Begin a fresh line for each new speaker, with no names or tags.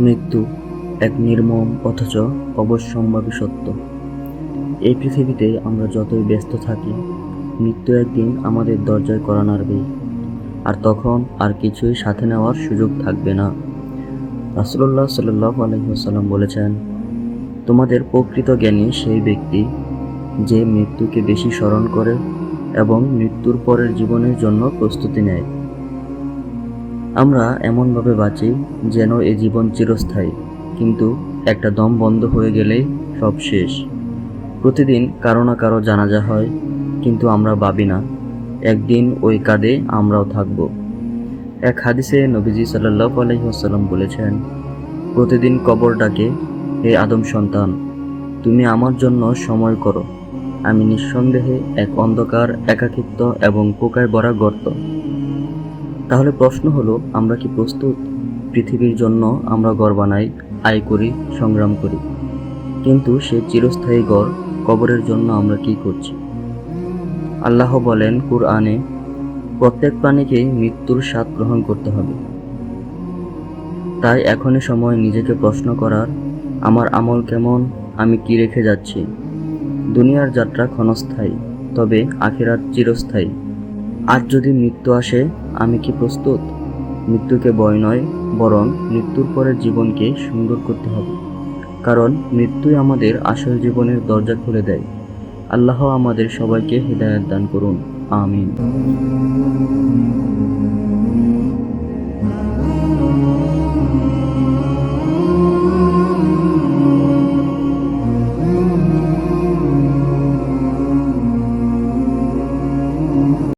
মৃত্যু এক নির্মম অথচ অবশ্যম্ভাবী সত্য। এই পৃথিবীতে আমরা যতই ব্যস্ত থাকি, মৃত্যু একদিন আমাদের দরজায় কড়া নাড়বেই, আর তখন আর কিছুই সাথে নেওয়ার সুযোগ থাকবে না। রাসূলুল্লাহ সাল্লাল্লাহু আলাইহি ওয়াসাল্লাম বলেছেন, তোমাদের প্রকৃত জ্ঞানী সেই ব্যক্তি যে মৃত্যুকে বেশি স্মরণ করে এবং মৃত্যুর পরের জীবনের জন্য প্রস্তুতি নেয়। আমরা এমনভাবে বাঁচি যেন এ জীবন চিরস্থায়ী, কিন্তু একটা দম বন্ধ হয়ে গেলেই সব শেষ। প্রতিদিন কারো না কারো জানাজা হয়, কিন্তু আমরা ভাবি না একদিন ওই কাঁধে আমরাও থাকব। এক হাদিসে নবীজি সাল্লাল্লাহু আলাইহি ওয়াসাল্লাম বলেছেন, প্রতিদিন কবর ডাকে, হে আদম সন্তান, তুমি আমার জন্য সময় করো। আমি নিঃসন্দেহে এক অন্ধকার, একাকিত্ব এবং পোকায় ভরা গর্ত। তাহলে প্রশ্ন হলো, আমরা কি প্রস্তুত? পৃথিবীর জন্য আমরা ঘর বানাই, আয় করি, সংগ্রাম করি, কিন্তু সে চিরস্থায়ী ঘর কবরের জন্য আমরা কি করছি? আল্লাহ বলেন কুরআনে, প্রত্যেক প্রাণীকেই মৃত্যুর স্বাদ গ্রহণ করতে হবে। তাই এখনই সময় নিজেকে প্রশ্ন করার, আমার আমল কেমন, আমি কি রেখে যাচ্ছি। দুনিয়ার যাত্রা ক্ষণস্থায়ী, তবে আখিরাত চিরস্থায়ী। আজ যদি মৃত্যু আসে, আমি কি প্রস্তুত? মৃত্যুকে ভয় নয়, বরং মৃত্যুর পরের জীবনকে সুন্দর করতে হবে, কারণ মৃত্যুই আমাদের আসল জীবনের দরজা খুলে দেয়। আল্লাহ আমাদের সবাইকে হিদায়াত দান করুন। আমিন।